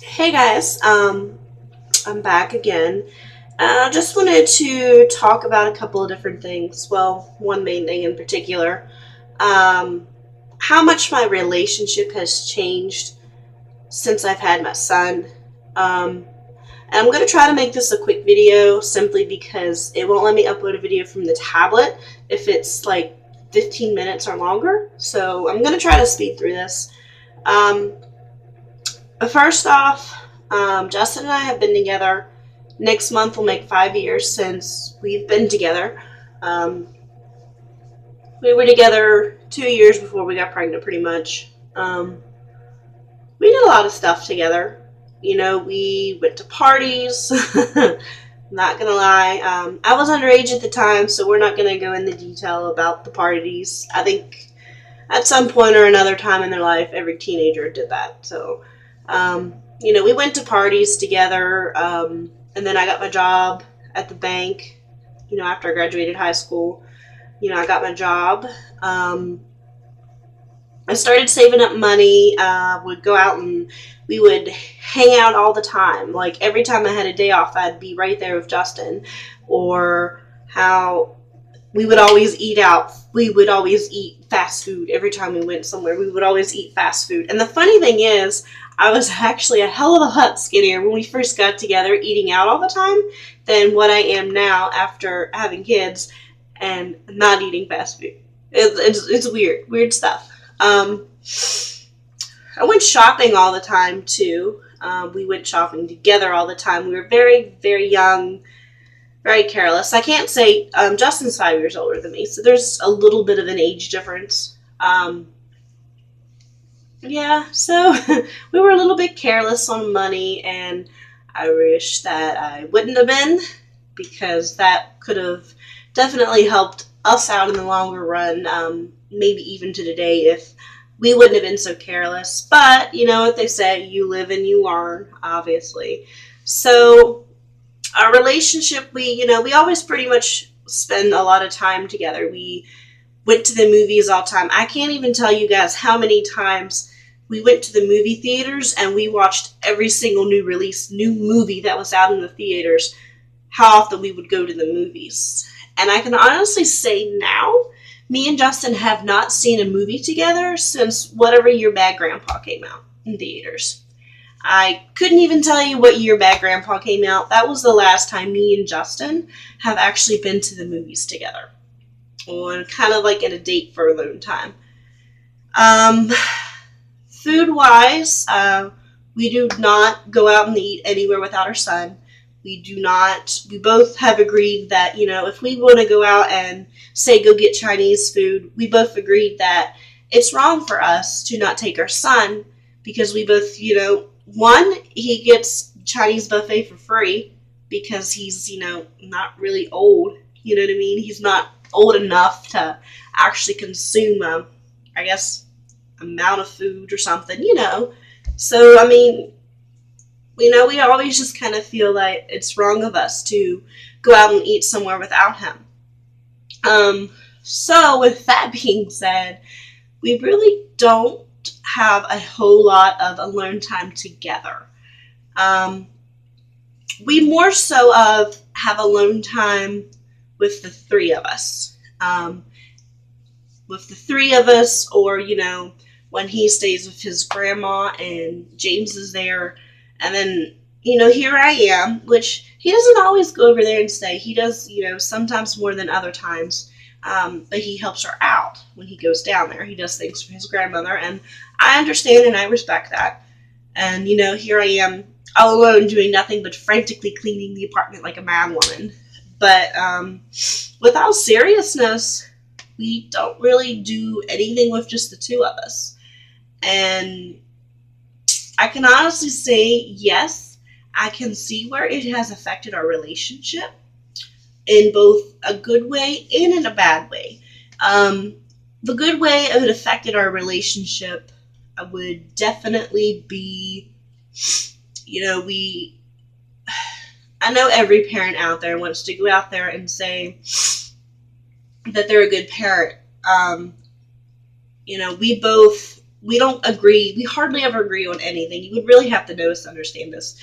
Hey guys, I'm back again. I just wanted to talk about a couple of different things. Well, one main thing in particular. Um, how much my relationship has changed since I've had my son. Um, and I'm going to try to make this a quick video simply because it won't let me upload a video from the tablet if it's like 15 minutes or longer. So I'm going to try to speed through this. Um, First off, Justin and I have been together. Next month will make 5 years since we've been together. Um, we were together 2 years before we got pregnant, pretty much. We did a lot of stuff together. You know, we went to parties. Not gonna lie, I was underage at the time, so we're not gonna go into detail about the parties. I think at some point or another time in their life, every teenager did that. So, we went to parties together, and then I got my job at the bank. After I graduated high school, I got my job. Um, I started saving up money. Would go out and we would hang out all the time. Like every time I had a day off, I'd be right there with Justin. Or how we would always eat out. We would always eat fast food every time we went somewhere. We would always eat fast food. And the funny thing is, I was actually a hell of a lot skinnier when we first got together, eating out all the time, than what I am now after having kids and not eating fast food. It's weird stuff. I went shopping all the time too. We went shopping together all the time. We were very, very young, very careless. I can't say Justin's 5 years older than me, so there's a little bit of an age difference. Yeah, so we were a little bit careless on money, and I wish that I wouldn't have been because that could have definitely helped us out in the longer run, maybe even to today if we wouldn't have been so careless. But you know what they say, you live and you learn, obviously. So our relationship, we always pretty much spend a lot of time together. We went to the movies all the time. I can't even tell you guys how many times we went to the movie theaters and we watched every single new movie that was out in the theaters. How often we would go to the movies. And I can honestly say now, me and Justin have not seen a movie together since whatever year Bad Grandpa came out in theaters. I couldn't even tell you what year Bad Grandpa came out. That was the last time me and Justin have actually been to the movies together. On kind of like in a date for alone time. Um, Food wise, we do not go out and eat anywhere without our son. We both have agreed that, if we want to go out and say go get Chinese food, we both agreed that it's wrong for us to not take our son because we both, one, he gets Chinese buffet for free because he's, not really old. You know what I mean? He's not old enough to actually consume I guess, amount of food or something. So, I mean, we always just kind of feel like it's wrong of us to go out and eat somewhere without him. So, with that being said, we really don't have a whole lot of alone time together. Um, we more so have alone time with the three of us. With the three of us, or, when he stays with his grandma and James is there. And then, here I am, which he doesn't always go over there and stay. He does, sometimes more than other times. But he helps her out when he goes down there. He does things for his grandmother, and I understand and I respect that. And, here I am all alone doing nothing but frantically cleaning the apartment like a mad woman. But without seriousness, we don't really do anything with just the two of us. And I can honestly say, yes, I can see where it has affected our relationship in both a good way and in a bad way. The good way it affected our relationship would definitely be, I know every parent out there wants to go out there and say that they're a good parent. We both we don't agree. We hardly ever agree on anything. You would really have to know us to understand this.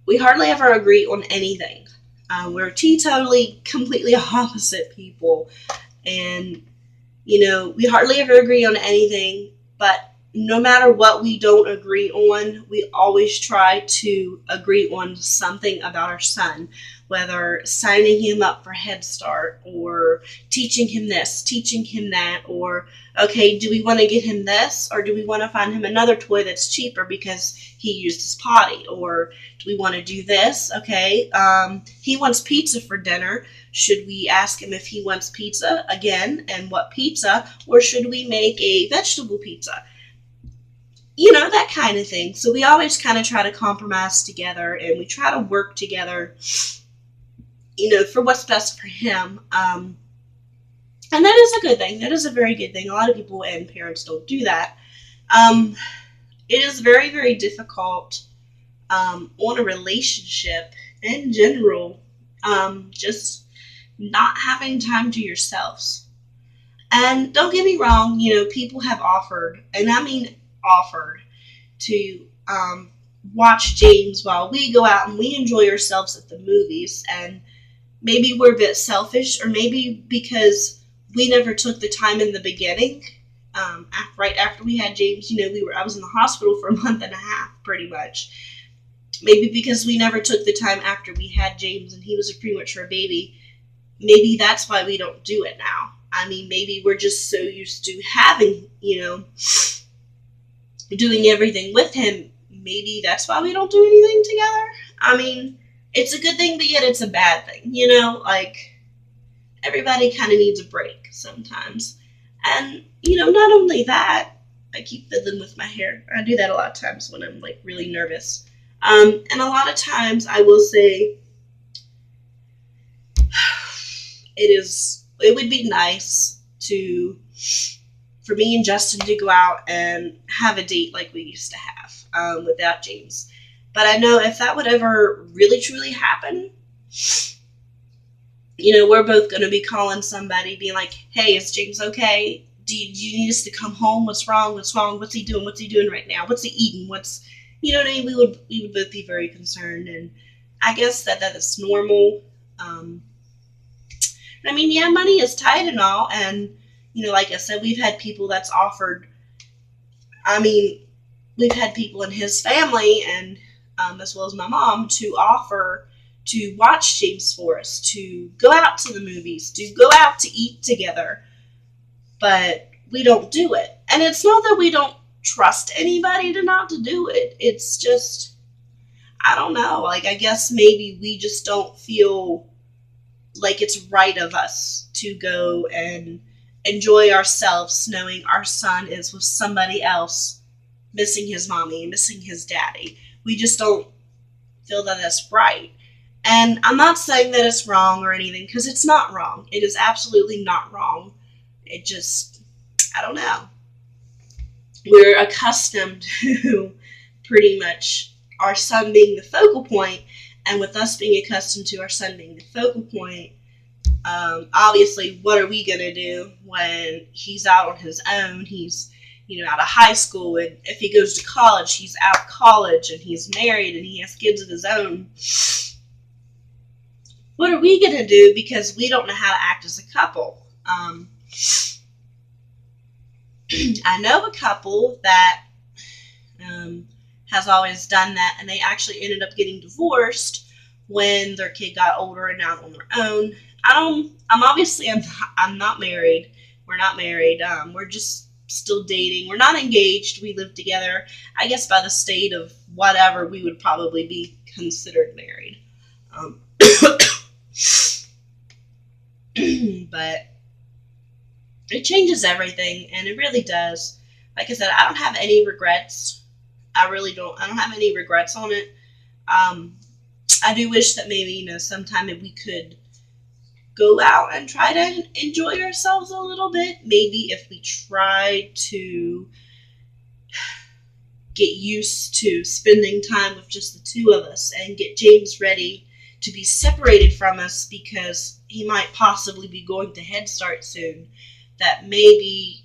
We hardly ever agree on anything. We're totally, completely opposite people. And, we hardly ever agree on anything. But no matter what we don't agree on, we always try to agree on something about our son, whether signing him up for Head Start or teaching him this, teaching him that, or okay, do we want to get him this, or do we want to find him another toy that's cheaper because he used his potty, or do we want to do this? Okay, he wants pizza for dinner. Should we ask him if he wants pizza again, and what pizza, or should we make a vegetable pizza? That kind of thing. So we always kind of try to compromise together, and we try to work together, for what's best for him. And that is a good thing. That is a very good thing. A lot of people and parents don't do that. It is very, very difficult on a relationship in general, just not having time to yourselves. And don't get me wrong, people have offered, and I mean offered, to watch James while we go out and we enjoy ourselves at the movies. And maybe we're a bit selfish, or maybe because we never took the time in the beginning. Right after we had James, I was in the hospital for a month and a half, pretty much. Maybe because we never took the time after we had James and he was a premature baby. Maybe that's why we don't do it now. I mean, maybe we're just so used to having, doing everything with him. Maybe that's why we don't do anything together. I mean, it's a good thing, but yet it's a bad thing, like, everybody kind of needs a break sometimes. And, not only that, I keep fiddling with my hair. I do that a lot of times when I'm, like, really nervous. And a lot of times I will say, it would be nice for me and Justin to go out and have a date like we used to have, without James. But I know if that would ever really truly happen, we're both going to be calling somebody, being like, hey, is James okay? Do you need us to come home? What's wrong? What's wrong? What's he doing? What's he doing right now? What's he eating? You know what I mean? We would both be very concerned. And I guess that is normal. I mean, yeah, money is tight and all. And, like I said, we've had people that's offered, we've had people in his family and as well as my mom to offer to watch James for us, to go out to the movies, to go out to eat together. But we don't do it. And it's not that we don't trust anybody not to do it. It's just, I don't know. Like, I guess maybe we just don't feel like it's right of us to go and enjoy ourselves knowing our son is with somebody else, missing his mommy, missing his daddy. We just don't feel that that's right. And I'm not saying that it's wrong or anything, because it's not wrong. It is absolutely not wrong. It just, I don't know. We're accustomed to pretty much our son being the focal point, and with us being accustomed to our son being the focal point, obviously, what are we going to do when he's out on his own? He's, out of high school, and if he goes to college, he's out of college, and he's married, and he has kids of his own. What are we going to do, because we don't know how to act as a couple? I know a couple that has always done that, and they actually ended up getting divorced when their kid got older and out on their own. I'm not married. We're not married. We're just still dating. We're not engaged. We live together. I guess by the state of whatever, we would probably be considered married. But it changes everything, and it really does. Like I said, I don't have any regrets. I really don't. I don't have any regrets on it. I do wish that maybe, sometime if we could go out and try to enjoy ourselves a little bit. Maybe if we try to get used to spending time with just the two of us and get James ready to be separated from us, because he might possibly be going to Head Start soon, that maybe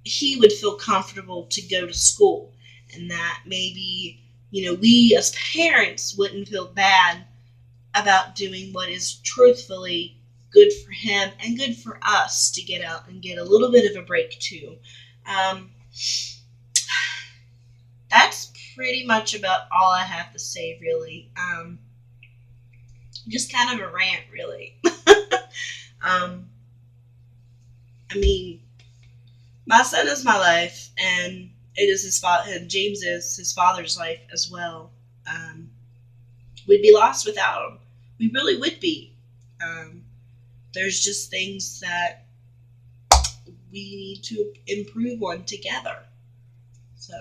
he would feel comfortable to go to school, and that maybe, we as parents wouldn't feel bad about doing what is truthfully good for him and good for us to get out and get a little bit of a break too. Um, that's pretty much about all I have to say, really. Just kind of a rant, really. um, I mean, my son is my life, and it is his father. And James is his father's life as well. Um, we'd be lost without him. We really would be. Um, there's just things that we need to improve on together. So